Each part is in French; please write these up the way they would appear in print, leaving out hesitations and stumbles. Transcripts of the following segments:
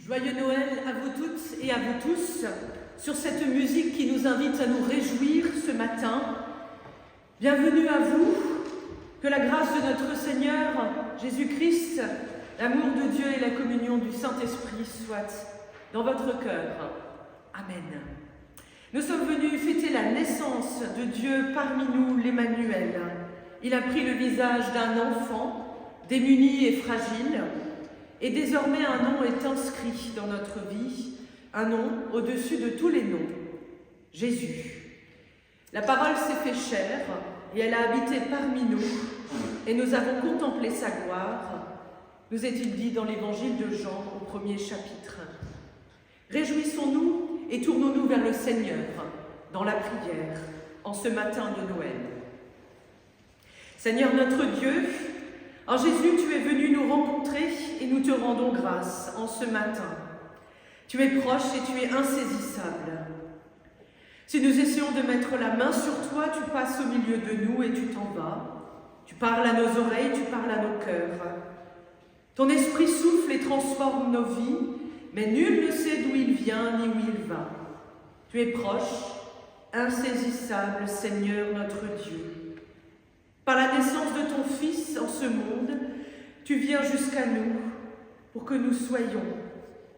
Joyeux Noël à vous toutes et à vous tous sur cette musique qui nous invite à nous réjouir ce matin. Bienvenue à vous, que la grâce de notre Seigneur Jésus-Christ, l'amour de Dieu et la communion du Saint-Esprit soient dans votre cœur. Amen. Nous sommes venus fêter la naissance de Dieu parmi nous, l'Emmanuel. Il a pris le visage d'un enfant, démuni et fragile, et désormais un nom est inscrit dans notre vie, un nom au-dessus de tous les noms, Jésus. La parole s'est fait chair et elle a habité parmi nous, et nous avons contemplé sa gloire, nous est-il dit dans l'évangile de Jean au 1er chapitre. Réjouissons-nous et tournons-nous vers le Seigneur dans la prière en ce matin de Noël. Seigneur notre Dieu, en Jésus, tu es venu nous rencontrer et nous te rendons grâce en ce matin. Tu es proche et tu es insaisissable. Si nous essayons de mettre la main sur toi, tu passes au milieu de nous et tu t'en vas. Tu parles à nos oreilles, tu parles à nos cœurs. Ton esprit souffle et transforme nos vies, mais nul ne sait d'où il vient ni où il va. Tu es proche, insaisissable, Seigneur notre Dieu. Par la naissance de ton Fils en ce monde, tu viens jusqu'à nous pour que nous soyons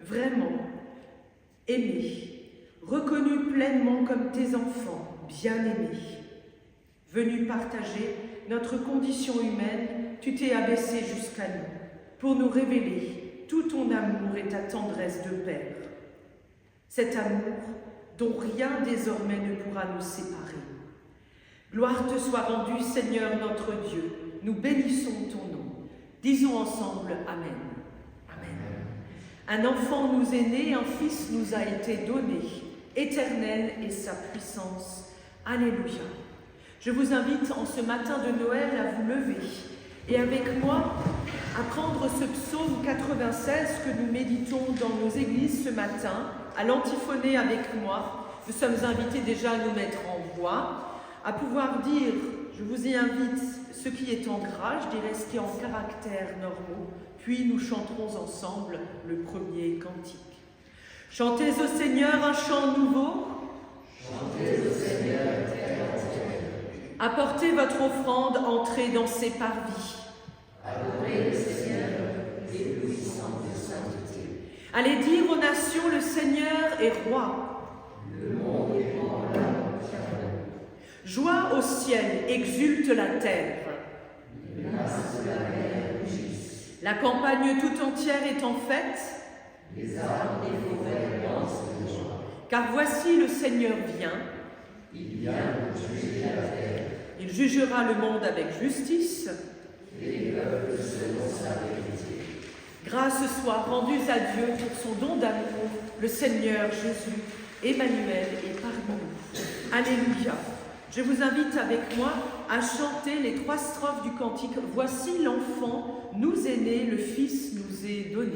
vraiment aimés, reconnus pleinement comme tes enfants, bien-aimés. Venus partager notre condition humaine, tu t'es abaissé jusqu'à nous pour nous révéler tout ton amour et ta tendresse de Père. Cet amour dont rien désormais ne pourra nous séparer. Gloire te soit rendue, Seigneur notre Dieu. Nous bénissons ton nom. Disons ensemble Amen. Amen. Un enfant nous est né, un fils nous a été donné. Éternel est sa puissance. Alléluia. Je vous invite en ce matin de Noël à vous lever et avec moi à prendre ce psaume 96 que nous méditons dans nos églises ce matin, à l'antiphoner avec moi. Nous sommes invités déjà à nous mettre en voix, à pouvoir dire, je vous y invite, ce qui est en gras, je dirais ce qui est en caractères normaux, puis nous chanterons ensemble le premier cantique. Chantez au Seigneur un chant nouveau. Chantez au Seigneur, terre entière. Apportez votre offrande, entrez dans ses parvis. Adorez le Seigneur, éblouissant de sainteté. Allez dire aux nations, le Seigneur est roi. Le monde est grand là. Joie au ciel, exulte la terre. Les masses de la mer rugissent. La campagne tout entière est en fête. Les arbres des forêts dansent de joie. Car voici le Seigneur vient. Il vient pour juger la terre. Il jugera le monde avec justice. Et les peuples selon sa vérité. Grâce soit rendue à Dieu pour son don d'amour, le Seigneur Jésus, Emmanuel est parmi nous. Alléluia. Je vous invite avec moi à chanter les 3 strophes du cantique. Voici l'enfant nous est né, le Fils nous est donné.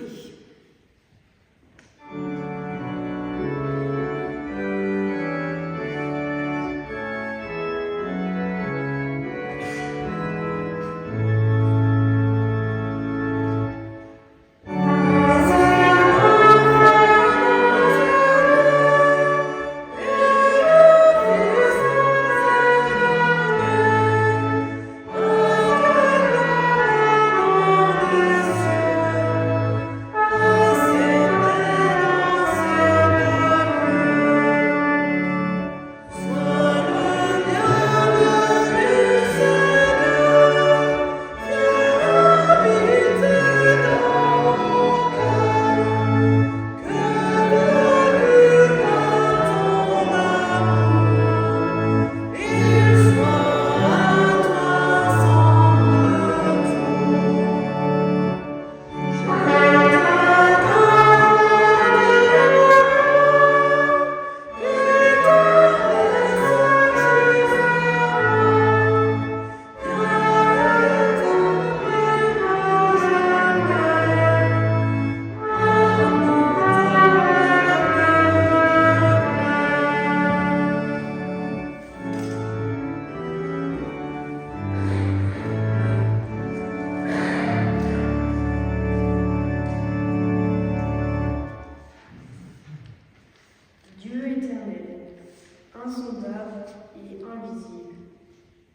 insondable et invisible.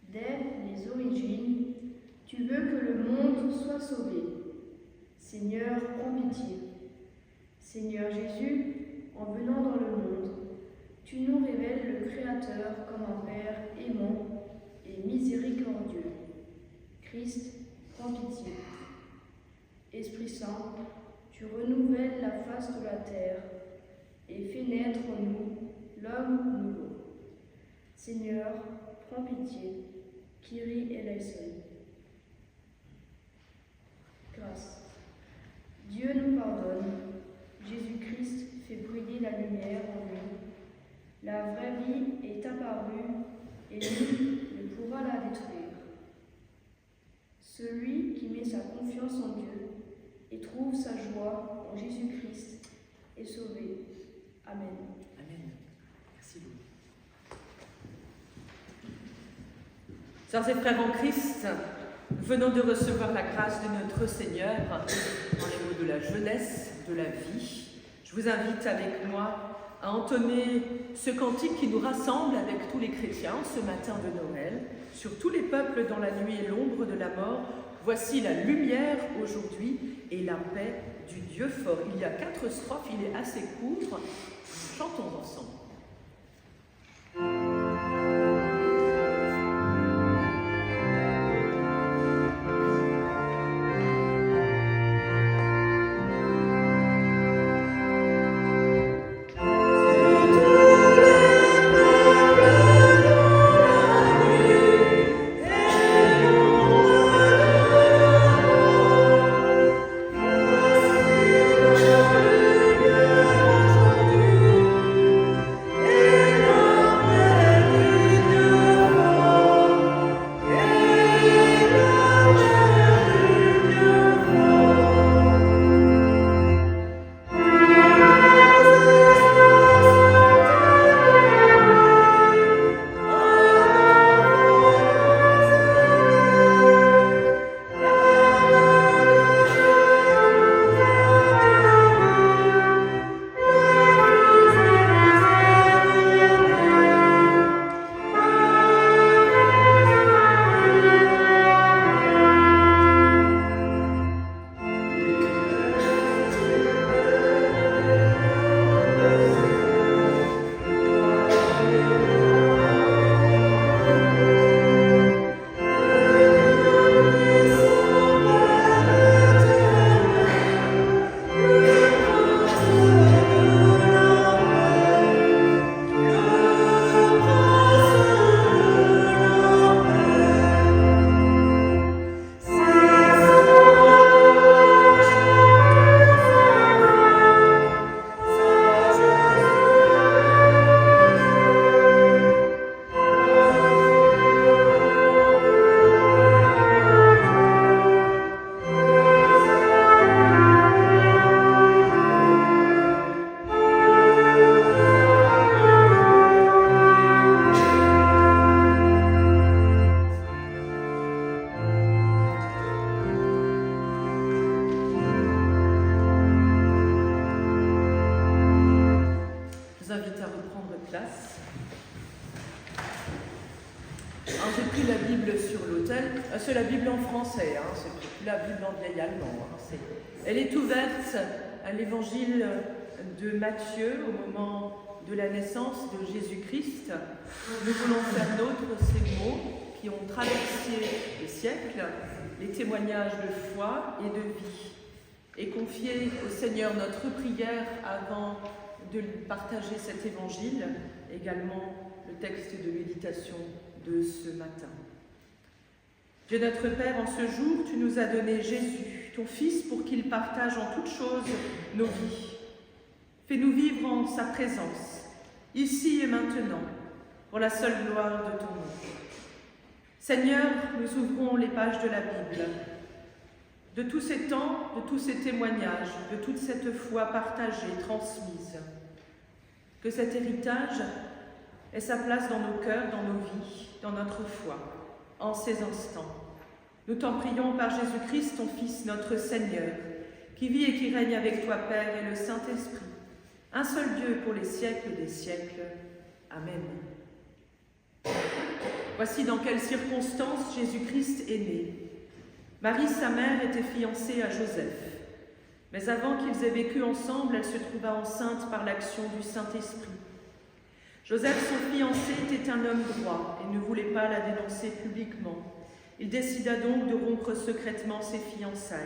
Dès les origines, tu veux que le monde soit sauvé. Seigneur, prends pitié. Seigneur Jésus, en venant dans le monde, tu nous révèles le Créateur comme un Père aimant et miséricordieux. Christ, prends pitié. Esprit Saint, tu renouvelles la face de la terre et fais naître en nous l'homme nouveau. Seigneur, prends pitié. Kyrie eleison. Grâce. Dieu nous pardonne. Jésus-Christ fait briller la lumière en nous. La vraie vie est apparue et nul ne pourra la détruire. Celui qui met sa confiance en Dieu et trouve sa joie en Jésus-Christ est sauvé. Amen. Amen. Merci Louis. Sœurs et frères en Christ, venons de recevoir la grâce de notre Seigneur dans les mots de la jeunesse, de la vie. Je vous invite avec moi à entonner ce cantique qui nous rassemble avec tous les chrétiens ce matin de Noël. Sur tous les peuples dans la nuit et l'ombre de la mort, voici la lumière aujourd'hui et la paix du Dieu fort. Il y a 4 strophes, il est assez court. Chantons ensemble. C'est la Bible en français, c'est plus la Bible en vieil allemand. Elle est ouverte à l'évangile de Matthieu au moment de la naissance de Jésus-Christ. Nous voulons faire nôtres ces mots qui ont traversé les siècles, les témoignages de foi et de vie, et confier au Seigneur notre prière avant de partager cet évangile, également le texte de méditation de ce matin. Dieu notre Père, en ce jour, tu nous as donné Jésus, ton Fils, pour qu'il partage en toutes choses nos vies. Fais-nous vivre en sa présence, ici et maintenant, pour la seule gloire de ton nom. Seigneur, nous ouvrons les pages de la Bible. De tous ces temps, de tous ces témoignages, de toute cette foi partagée, transmise. Que cet héritage ait sa place dans nos cœurs, dans nos vies, dans notre foi, en ces instants. Nous t'en prions par Jésus-Christ, ton Fils, notre Seigneur, qui vit et qui règne avec toi, Père, et le Saint-Esprit, un seul Dieu pour les siècles des siècles. Amen. Voici dans quelles circonstances Jésus-Christ est né. Marie, sa mère, était fiancée à Joseph. Mais avant qu'ils aient vécu ensemble, elle se trouva enceinte par l'action du Saint-Esprit. Joseph, son fiancé, était un homme droit et ne voulait pas la dénoncer publiquement. Il décida donc de rompre secrètement ses fiançailles.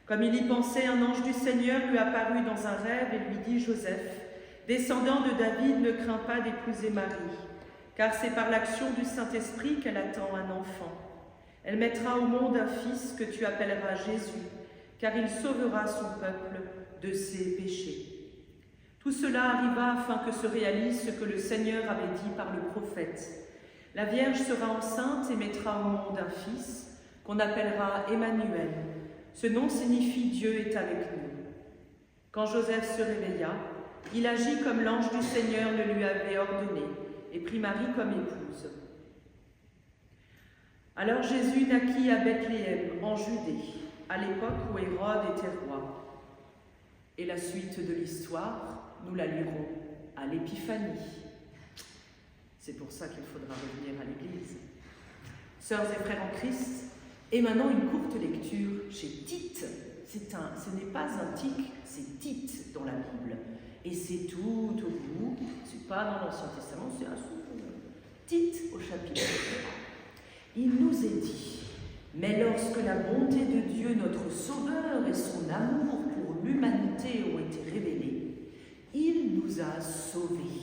Comme il y pensait, un ange du Seigneur lui apparut dans un rêve et lui dit « Joseph, descendant de David, ne crains pas d'épouser Marie, car c'est par l'action du Saint-Esprit qu'elle attend un enfant. Elle mettra au monde un fils que tu appelleras Jésus, car il sauvera son peuple de ses péchés. » Tout cela arriva afin que se réalise ce que le Seigneur avait dit par le prophète. La Vierge sera enceinte et mettra au monde un fils qu'on appellera Emmanuel. Ce nom signifie Dieu est avec nous. Quand Joseph se réveilla, il agit comme l'ange du Seigneur le lui avait ordonné et prit Marie comme épouse. Alors Jésus naquit à Bethléem, en Judée, à l'époque où Hérode était roi. Et la suite de l'histoire, nous la lirons à l'Épiphanie. C'est pour ça qu'il faudra revenir à l'Église. Sœurs et frères en Christ, et maintenant une courte lecture chez Tite. Ce n'est pas un tic, c'est Tite dans la Bible. Et c'est tout au bout, c'est pas dans l'Ancien Testament, c'est un Tite au chapitre 1. Il nous est dit, mais lorsque la bonté de Dieu, notre Sauveur, et son amour pour l'humanité ont été révélés, il nous a sauvés,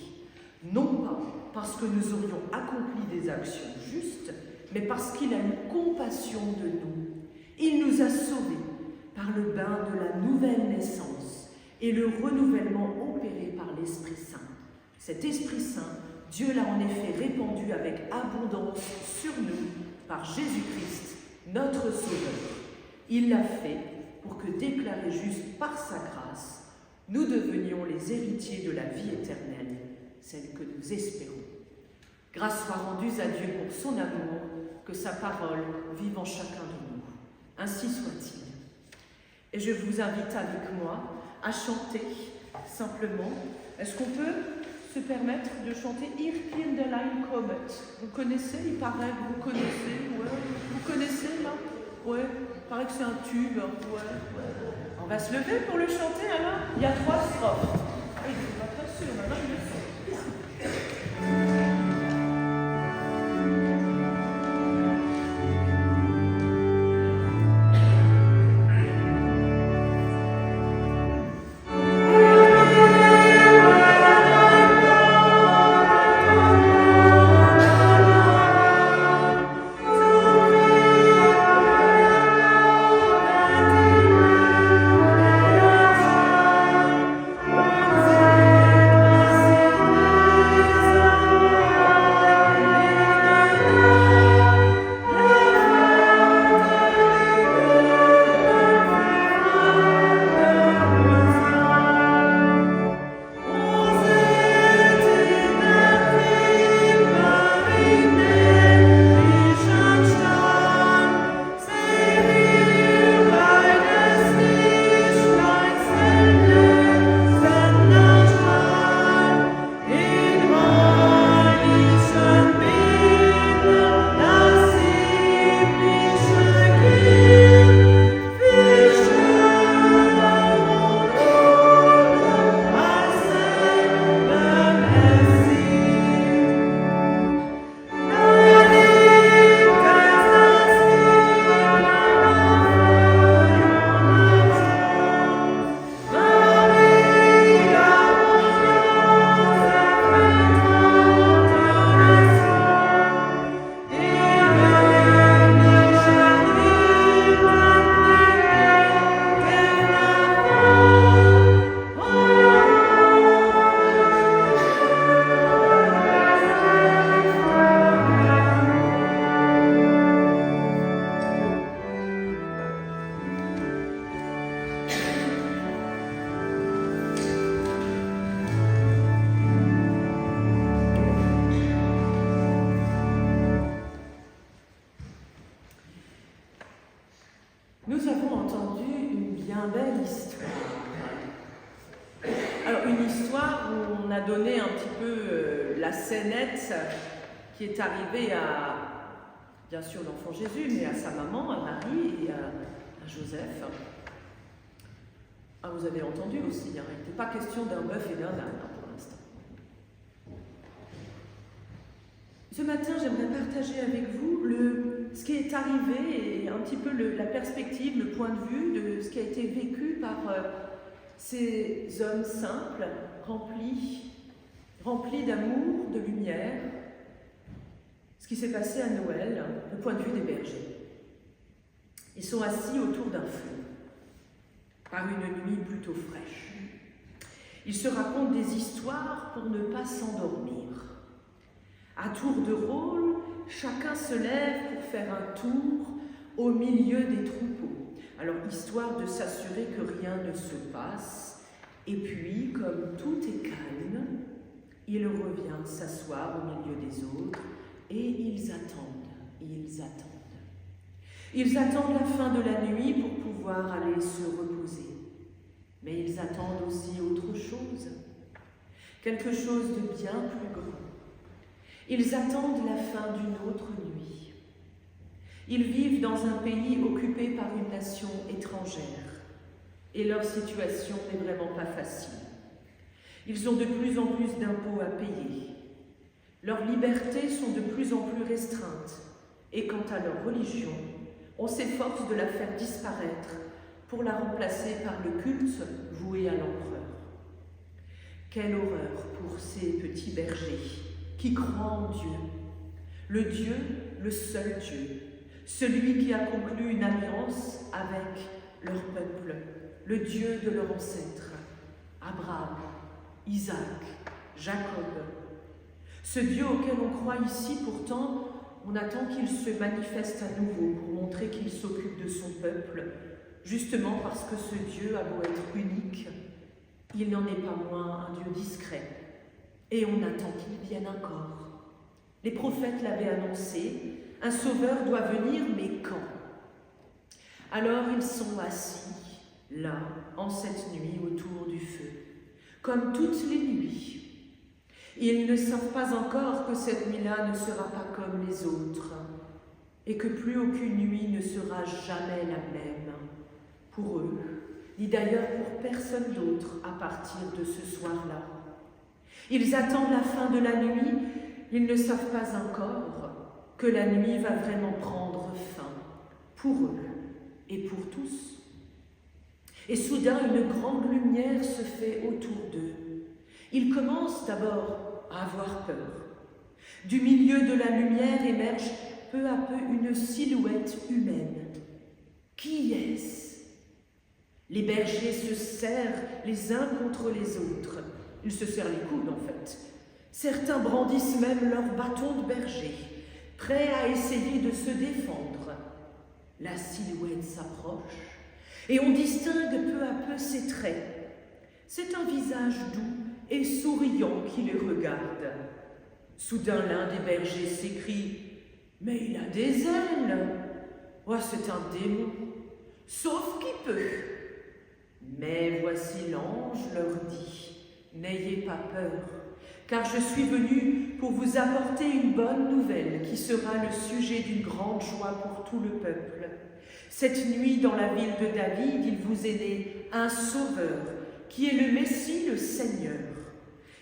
non pas parce que nous aurions accompli des actions justes, mais parce qu'il a eu compassion de nous. Il nous a sauvés par le bain de la nouvelle naissance et le renouvellement opéré par l'Esprit Saint. Cet Esprit Saint, Dieu l'a en effet répandu avec abondance sur nous par Jésus-Christ, notre Sauveur. Il l'a fait pour que, déclarés justes par sa grâce, nous devenions les héritiers de la vie éternelle, celle que nous espérons. Grâce soit rendue à Dieu pour son amour, que sa parole vive en chacun de nous. Ainsi soit-il. Et je vous invite avec moi à chanter simplement. Est-ce qu'on peut se permettre de chanter Ir Kinderlein kommet? Vous connaissez, il paraît que vous connaissez, ouais. Vous connaissez là? Ouais, il paraît que c'est un tube, ouais. On va se lever pour le chanter alors. Il y a 3 strophes. Ah, il n'est pas très sûr, maintenant il le fait. Nous avons entendu une bien belle histoire. Alors, une histoire où on a donné un petit peu la scénette qui est arrivé à, bien sûr, l'enfant Jésus, mais à sa maman, à Marie et à Joseph. Ah, vous avez entendu aussi, il n'était pas question d'un bœuf et d'un âne pour l'instant. Ce matin, j'aimerais partager avec vous ce qui est arrivé et un petit peu la perspective, le point de vue de ce qui a été vécu par ces hommes simples, remplis d'amour, de lumière, ce qui s'est passé à Noël, le point de vue des bergers. Ils sont assis autour d'un feu, par une nuit plutôt fraîche. Ils se racontent des histoires pour ne pas s'endormir. À tour de rôle, chacun se lève pour faire un tour au milieu des troupeaux. Alors, histoire de s'assurer que rien ne se passe. Et puis, comme tout est calme, il revient s'asseoir au milieu des autres et ils attendent. Ils attendent la fin de la nuit pour pouvoir aller se reposer. Mais ils attendent aussi autre chose, quelque chose de bien plus grand. Ils attendent la fin d'une autre nuit. Ils vivent dans un pays occupé par une nation étrangère et leur situation n'est vraiment pas facile. Ils ont de plus en plus d'impôts à payer. Leurs libertés sont de plus en plus restreintes et quant à leur religion, on s'efforce de la faire disparaître pour la remplacer par le culte voué à l'empereur. Quelle horreur pour ces petits bergers qui croient en Dieu, le seul Dieu, celui qui a conclu une alliance avec leur peuple, le Dieu de leurs ancêtres, Abraham, Isaac, Jacob. Ce Dieu auquel on croit ici, pourtant, on attend qu'il se manifeste à nouveau pour montrer qu'il s'occupe de son peuple, justement parce que ce Dieu a beau être unique, il n'en est pas moins un Dieu discret. Et on attend qu'il vienne encore. Les prophètes l'avaient annoncé, un sauveur doit venir, mais quand? Alors ils sont assis, là, en cette nuit, autour du feu, comme toutes les nuits. Ils ne savent pas encore que cette nuit-là ne sera pas comme les autres, et que plus aucune nuit ne sera jamais la même pour eux, ni d'ailleurs pour personne d'autre à partir de ce soir-là. Ils attendent la fin de la nuit, ils ne savent pas encore que la nuit va vraiment prendre fin, pour eux et pour tous. Et soudain, une grande lumière se fait autour d'eux. Ils commencent d'abord à avoir peur. Du milieu de la lumière émerge peu à peu une silhouette humaine. Qui est-ce? Les bergers se serrent les uns contre les autres. Ils se serrent les coudes, en fait. Certains brandissent même leur bâton de berger, prêts à essayer de se défendre. La silhouette s'approche et on distingue peu à peu ses traits. C'est un visage doux et souriant qui les regarde. Soudain, l'un des bergers s'écrie « Mais il a des ailes !»« Oh, c'est un démon, sauf qui peut !» Mais voici l'ange leur dit « N'ayez pas peur, car je suis venu pour vous apporter une bonne nouvelle qui sera le sujet d'une grande joie pour tout le peuple. Cette nuit, dans la ville de David, il vous est né un sauveur, qui est le Messie, le Seigneur.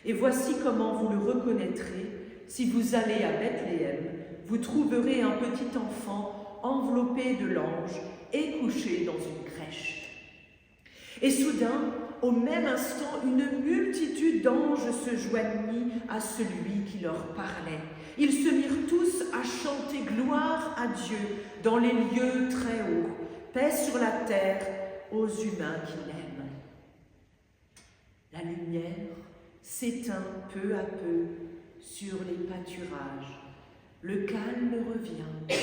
Et voici comment vous le reconnaîtrez. Si vous allez à Bethléem, vous trouverez un petit enfant enveloppé de langes et couché dans une crèche. » Et soudain, au même instant, une multitude d'anges se joignit à celui qui leur parlait. Ils se mirent tous à chanter gloire à Dieu dans les lieux très hauts, paix sur la terre aux humains qu'il aime. La lumière s'éteint peu à peu sur les pâturages. Le calme revient.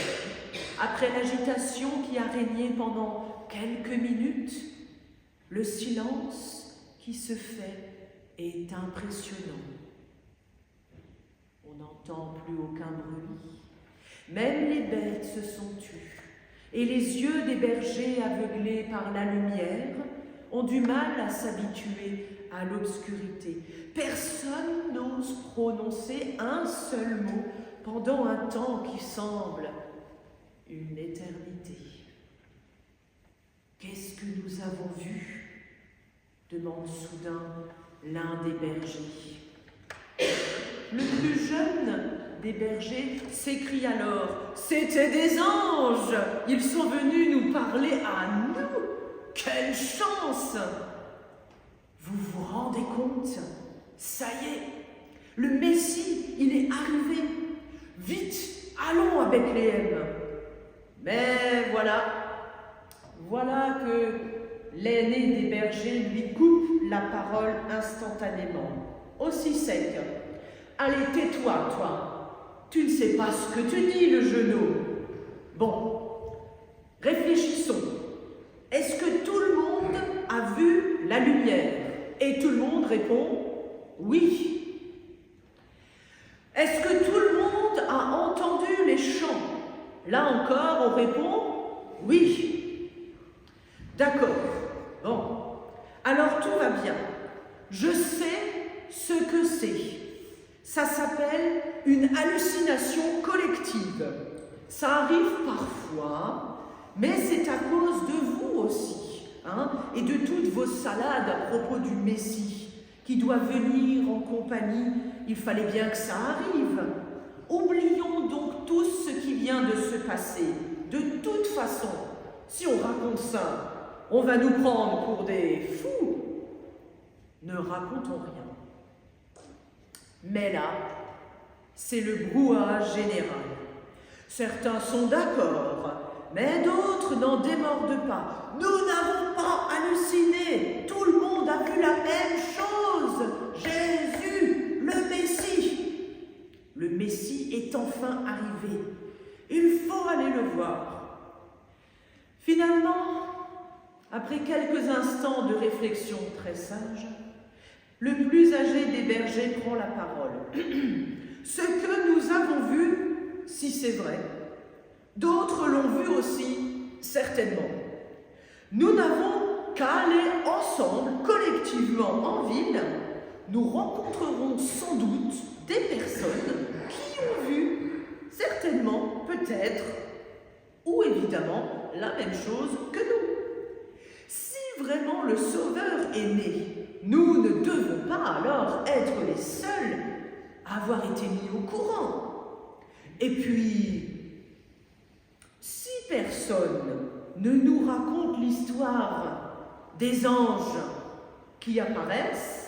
Après l'agitation qui a régné pendant quelques minutes, le silence qui se fait est impressionnant. On n'entend plus aucun bruit. Même les bêtes se sont tues. Et les yeux des bergers aveuglés par la lumière ont du mal à s'habituer à l'obscurité. Personne n'ose prononcer un seul mot pendant un temps qui semble une éternité. Qu'est-ce que nous avons vu ? Demande soudain l'un des bergers. Le plus jeune des bergers s'écrie alors « C'étaient des anges! Ils sont venus nous parler à nous! Quelle chance !» Vous vous rendez compte ? Ça y est, le Messie, il est arrivé. Vite, allons à Bethléem. Mais voilà que l'aîné des bergers lui coupe la parole instantanément, aussi sec. Allez, tais-toi, toi. Tu ne sais pas ce que tu dis, le genou. Bon, réfléchissons. Est-ce que tout le monde a vu la lumière ? Et tout le monde répond oui. Est-ce que tout le monde a entendu les chants ? Là encore, on répond oui. D'accord. Bon. Alors tout va bien. Je sais ce que c'est. Ça s'appelle une hallucination collective. Ça arrive parfois, mais c'est à cause de vous aussi. Et de toutes vos salades à propos du Messie, qui doit venir en compagnie, il fallait bien que ça arrive. Oublions donc tous ce qui vient de se passer. De toute façon, si on raconte ça, on va nous prendre pour des fous. Ne racontons rien. Mais là, c'est le brouhaha général. Certains sont d'accord, mais d'autres n'en démordent pas. Nous n'avons pas halluciné. Tout le monde a vu la même chose. Jésus, le Messie. Le Messie est enfin arrivé. Il faut aller le voir. Finalement, après quelques instants de réflexion très sage, le plus âgé des bergers prend la parole. Ce que nous avons vu, si c'est vrai, d'autres l'ont vu aussi, certainement. Nous n'avons qu'à aller ensemble, collectivement en ville. Nous rencontrerons sans doute des personnes qui ont vu, certainement, peut-être, ou évidemment, la même chose que nous. Si vraiment le Sauveur est né, nous ne devons pas alors être les seuls à avoir été mis au courant. Et puis, si personne ne nous raconte l'histoire des anges qui apparaissent,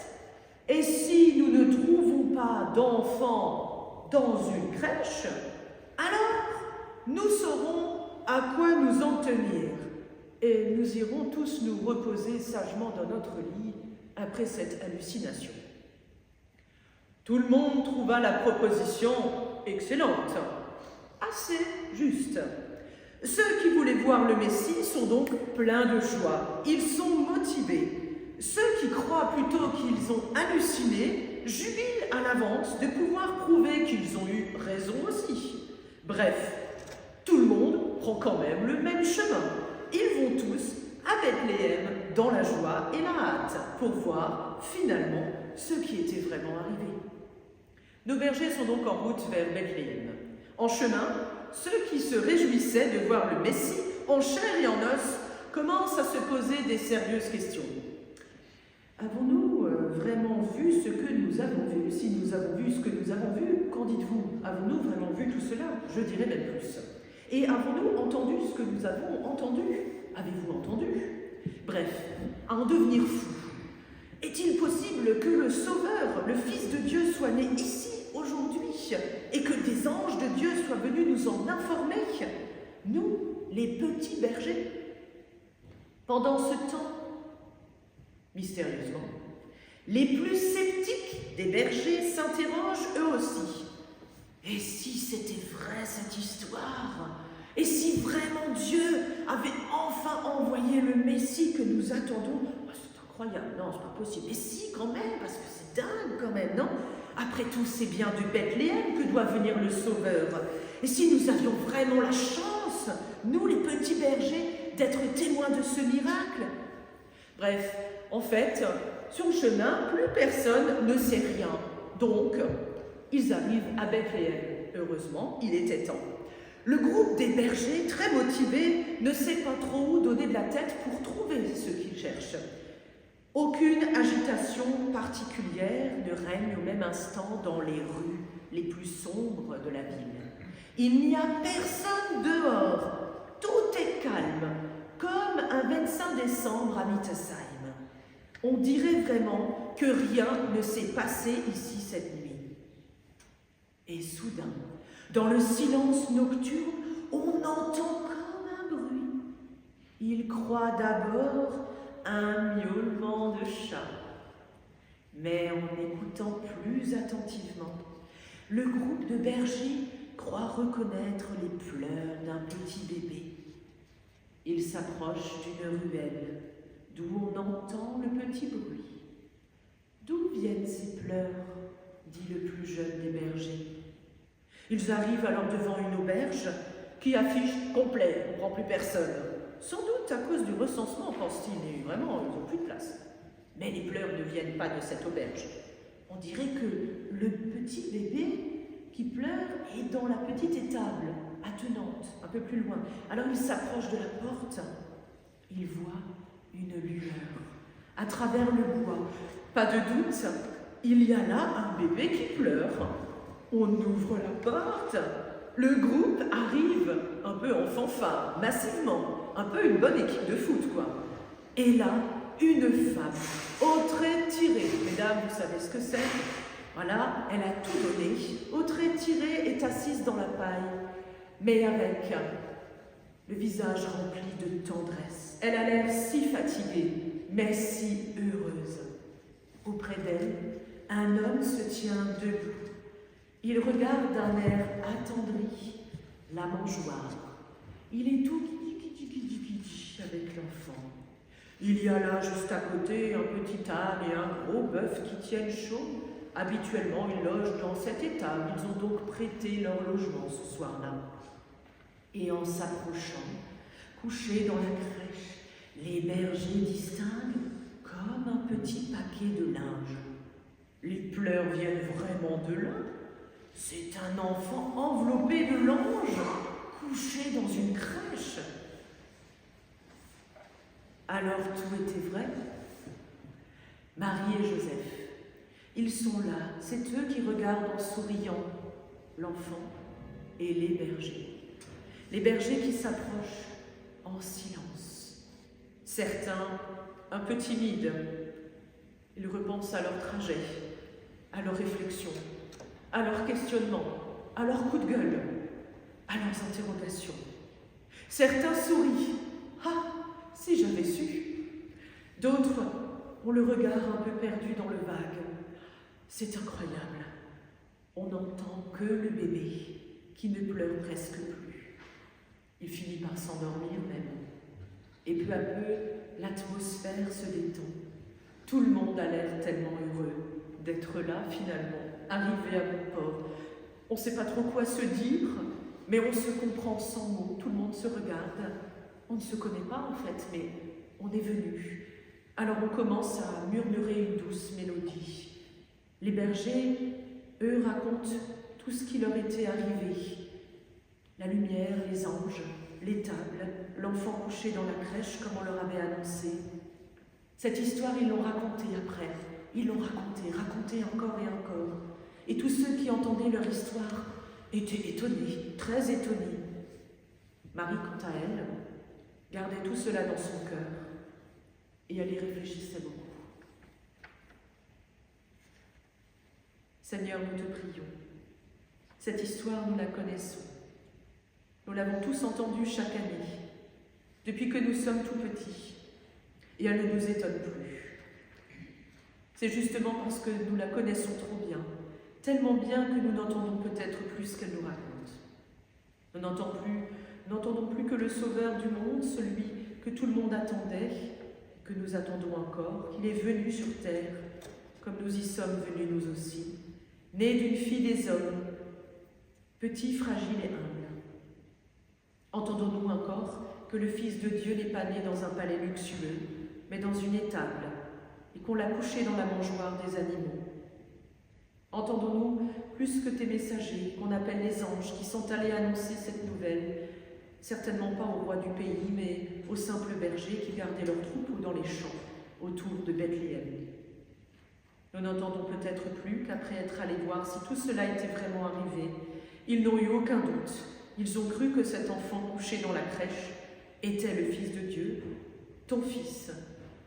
et si nous ne trouvons pas d'enfants dans une crèche, alors nous saurons à quoi nous en tenir et nous irons tous nous reposer sagement dans notre lit après cette hallucination. Tout le monde trouva la proposition excellente, assez juste. Ceux qui voulaient voir le Messie sont donc pleins de joie. Ils sont motivés. Ceux qui croient plutôt qu'ils ont halluciné jubilent à l'avance de pouvoir prouver qu'ils ont eu raison aussi. Bref, tout le monde prend quand même le même chemin. Ils vont tous à Bethléem dans la joie et la hâte pour voir finalement ce qui était vraiment arrivé. Nos bergers sont donc en route vers Bethléem. En chemin, ceux qui se réjouissaient de voir le Messie en chair et en os commencent à se poser des sérieuses questions. Avons-nous vraiment vu ce que nous avons vu ? Si nous avons vu ce que nous avons vu, qu'en dites-vous ? Avons-nous vraiment vu tout cela ? Je dirais même plus. Et avons-nous entendu ce que nous avons entendu ? Avez-vous entendu ? Bref, à en devenir fou. Est-il possible que le Sauveur, le Fils de Dieu, soit né ici, aujourd'hui, et que des anges de Dieu soient venus nous en informer ? Nous, les petits bergers. Pendant ce temps, mystérieusement, les plus sceptiques des bergers s'interrogent eux aussi. Et si c'était vrai cette histoire ? Et si vraiment Dieu avait enfin envoyé le Messie que nous attendons ? Oh, c'est incroyable, non, c'est pas possible. Mais si, quand même, parce que c'est dingue quand même, non ? Après tout, c'est bien de Bethléem que doit venir le Sauveur. Et si nous avions vraiment la chance, nous les petits bergers, d'être témoins de ce miracle ? Bref, en fait, sur le chemin, plus personne ne sait rien. Donc, ils arrivent à Bethléem. heureusement, il était temps. Le groupe des bergers, très motivé, ne sait pas trop où donner de la tête pour trouver ce qu'ils cherchent. Aucune agitation particulière ne règne au même instant dans les rues les plus sombres de la ville. Il n'y a personne dehors, tout est calme, comme un 25 décembre à Wittesheim. On dirait vraiment que rien ne s'est passé ici cette nuit. Et soudain, dans le silence nocturne, on entend comme un bruit. Il croit d'abord un miaulement de chat. Mais en écoutant plus attentivement, le groupe de bergers croit reconnaître les pleurs d'un petit bébé. Il s'approche d'une ruelle, d'où on entend le petit bruit. D'où viennent ces pleurs ? Dit le plus jeune des bergers. Ils arrivent alors devant une auberge qui affiche complet, on ne prend plus personne. Sans doute à cause du recensement, pense-t-il, et vraiment, ils n'ont plus de place. Mais les pleurs ne viennent pas de cette auberge. On dirait que le petit bébé qui pleure est dans la petite étable, attenante, un peu plus loin. Alors il s'approche de la porte. Il voit une lueur à travers le bois. Pas de doute, il y a là un bébé qui pleure. On ouvre la porte. Le groupe arrive, un peu en fanfare, massivement. Un peu une bonne équipe de foot, quoi. Et là, une femme, au trait tiré. Mesdames, vous savez ce que c'est ? Voilà, elle a tout donné. Au trait tiré est assise dans la paille, mais avec le visage rempli de tendresse. Elle a l'air si fatiguée, mais si heureuse. Auprès d'elle, un homme se tient debout. Il regarde d'un air attendri la mangeoire. Il est tout avec l'enfant. Il y a là, juste à côté, un petit âne et un gros bœuf qui tiennent chaud. Habituellement, ils logent dans cette étable. Ils ont donc prêté leur logement ce soir-là. Et en s'approchant, couchés dans la crèche, les bergers distinguent comme un petit paquet de linge. Les pleurs viennent vraiment de là. C'est un enfant enveloppé de lange, couché dans une crèche. Alors tout était vrai. Marie et Joseph, ils sont là, c'est eux qui regardent en souriant l'enfant et les bergers. Les bergers qui s'approchent en silence. Certains un peu timides, ils repensent à leur trajet, à leurs réflexions, à leurs questionnements, à leurs coups de gueule, à leurs interrogations. Certains sourient. Ah, si j'avais su. D'autres ont le regard un peu perdu dans le vague. C'est incroyable. On n'entend que le bébé qui ne pleure presque plus. Il finit par s'endormir même. Et peu à peu, l'atmosphère se détend. Tout le monde a l'air tellement heureux d'être là finalement, arrivé à bon port. On ne sait pas trop quoi se dire, mais on se comprend sans mots. Tout le monde se regarde. On ne se connaît pas en fait, mais on est venu. Alors on commence à murmurer une douce mélodie. Les bergers, eux, racontent tout ce qui leur était arrivé. La lumière, les anges, les tables, l'enfant couché dans la crèche comme on leur avait annoncé. Cette histoire, ils l'ont racontée après. Ils l'ont racontée encore et encore. Et tous ceux qui entendaient leur histoire étaient étonnés, très étonnés. Marie, quant à elle, gardait tout cela dans son cœur et elle y réfléchissait beaucoup. Seigneur, nous te prions. Cette histoire, nous la connaissons. Nous l'avons tous entendue chaque année, depuis que nous sommes tout petits, et elle ne nous étonne plus. C'est justement parce que nous la connaissons trop bien, tellement bien que nous n'entendons peut-être plus ce qu'elle nous raconte. Nous n'entendons plus que le Sauveur du monde, celui que tout le monde attendait, que nous attendons encore, qu'il est venu sur terre, comme nous y sommes venus nous aussi, né d'une fille des hommes, petit, fragile et humble. Entendons-nous encore que le Fils de Dieu n'est pas né dans un palais luxueux, mais dans une étable, et qu'on l'a couché dans la mangeoire des animaux. Entendons-nous plus que tes messagers, qu'on appelle les anges, qui sont allés annoncer cette nouvelle, certainement pas au roi du pays, mais aux simples bergers qui gardaient leurs troupeaux dans les champs autour de Bethléem. Nous n'entendons peut-être plus qu'après être allés voir si tout cela était vraiment arrivé, ils n'ont eu aucun doute. Ils ont cru que cet enfant couché dans la crèche était le Fils de Dieu, ton Fils,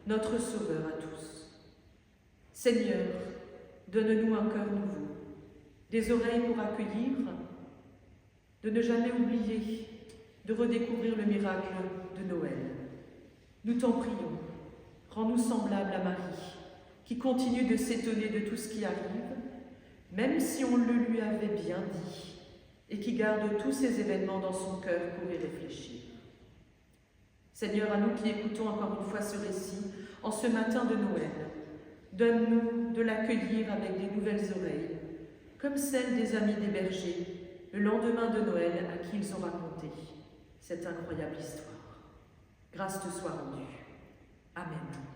notre Sauveur à tous. Seigneur, donne-nous un cœur nouveau, des oreilles pour accueillir, de ne jamais oublier, de redécouvrir le miracle de Noël. Nous t'en prions, rends-nous semblables à Marie, qui continue de s'étonner de tout ce qui arrive, même si on le lui avait bien dit, et qui garde tous ces événements dans son cœur pour y réfléchir. Seigneur, à nous qui écoutons encore une fois ce récit, en ce matin de Noël, donne-nous de l'accueillir avec des nouvelles oreilles, comme celles des amis des bergers, le lendemain de Noël à qui ils ont raconté cette incroyable histoire. Grâce te soit rendue. Amen.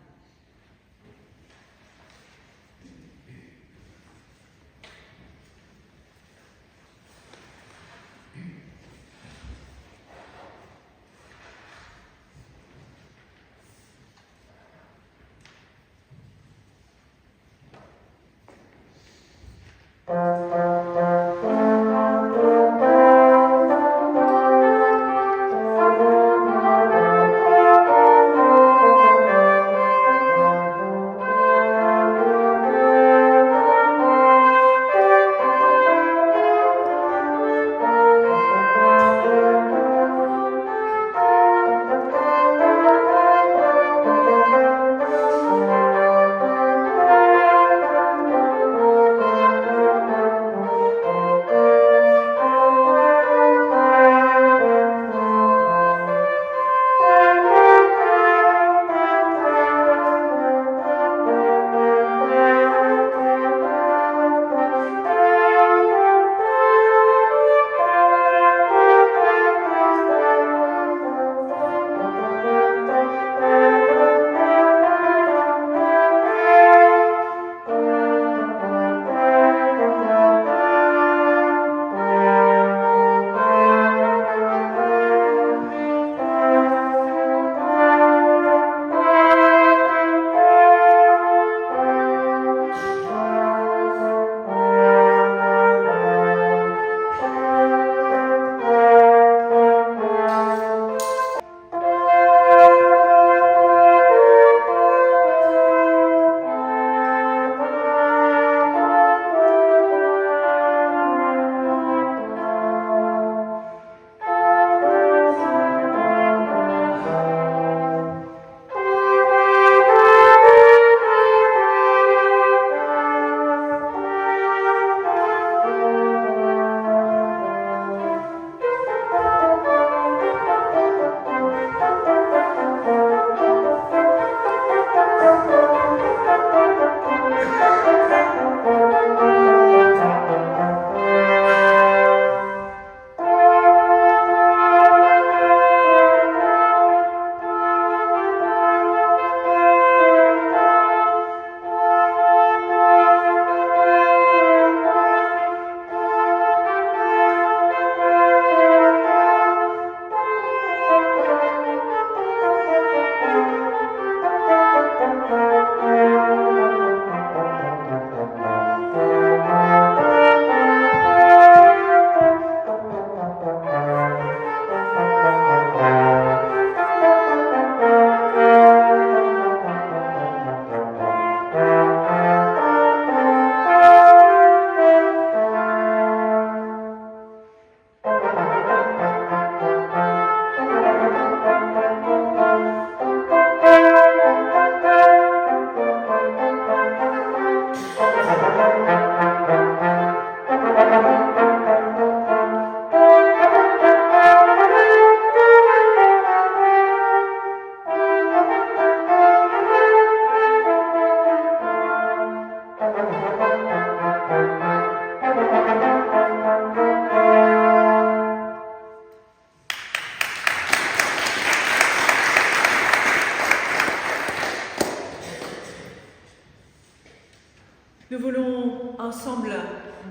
Nous voulons ensemble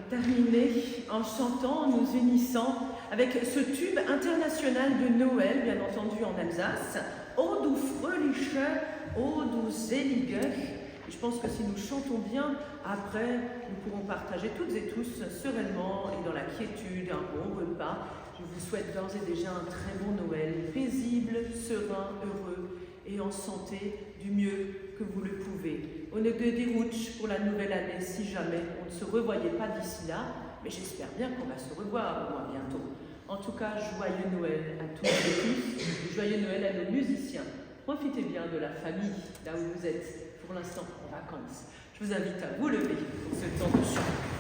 terminer en chantant, nous unissant avec ce tube international de Noël, bien entendu en Alsace, O du fröhliche, O du selige. Je pense que si nous chantons bien, après, nous pourrons partager toutes et tous sereinement et dans la quiétude un bon repas. Je vous souhaite d'ores et déjà un très bon Noël, paisible, serein, heureux et en santé du mieux que vous le pouvez. On est des routes pour la nouvelle année si jamais on ne se revoyait pas d'ici là, mais j'espère bien qu'on va se revoir au moins bientôt. En tout cas, joyeux Noël à toutes et tous, joyeux Noël à nos musiciens. Profitez bien de la famille, là où vous êtes, pour l'instant en vacances. Je vous invite à vous lever pour ce temps de chant.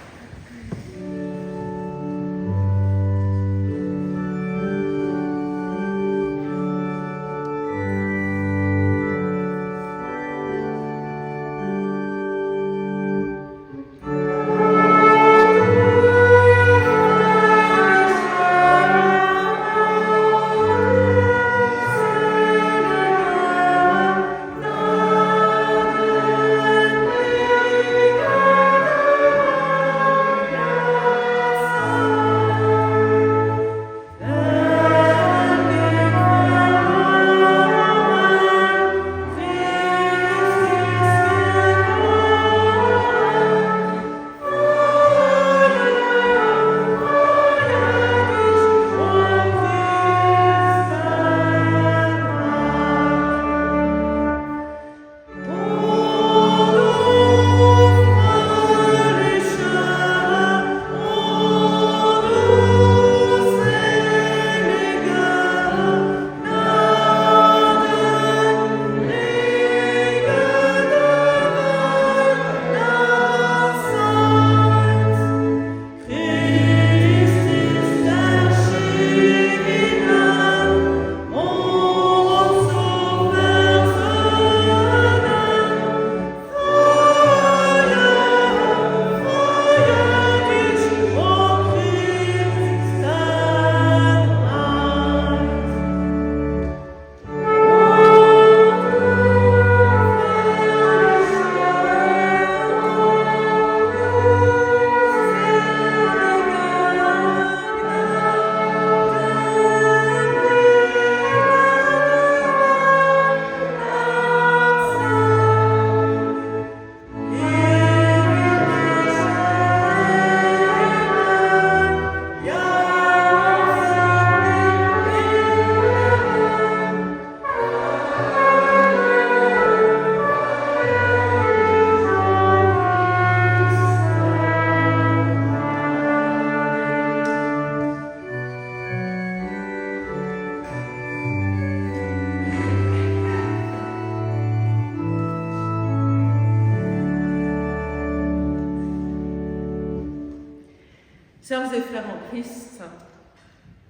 Sœurs et frères en Christ,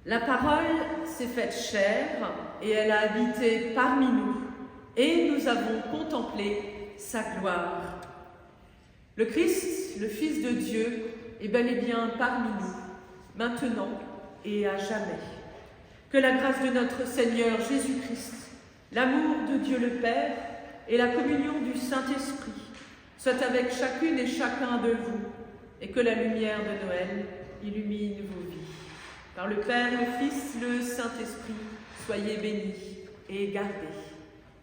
la parole s'est faite chair et elle a habité parmi nous et nous avons contemplé sa gloire. Le Christ, le Fils de Dieu, est bel et bien parmi nous, maintenant et à jamais. Que la grâce de notre Seigneur Jésus-Christ, l'amour de Dieu le Père et la communion du Saint-Esprit soient avec chacune et chacun de vous et que la lumière de Noël illumine vos vies. Par le Père, le Fils, le Saint-Esprit, soyez bénis et gardés.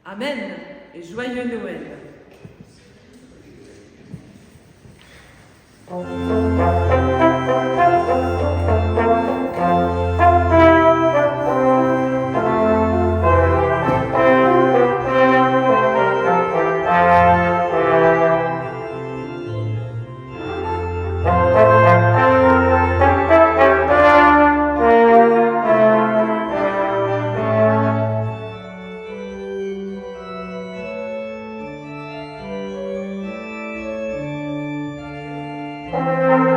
Amen et joyeux Noël. Amen.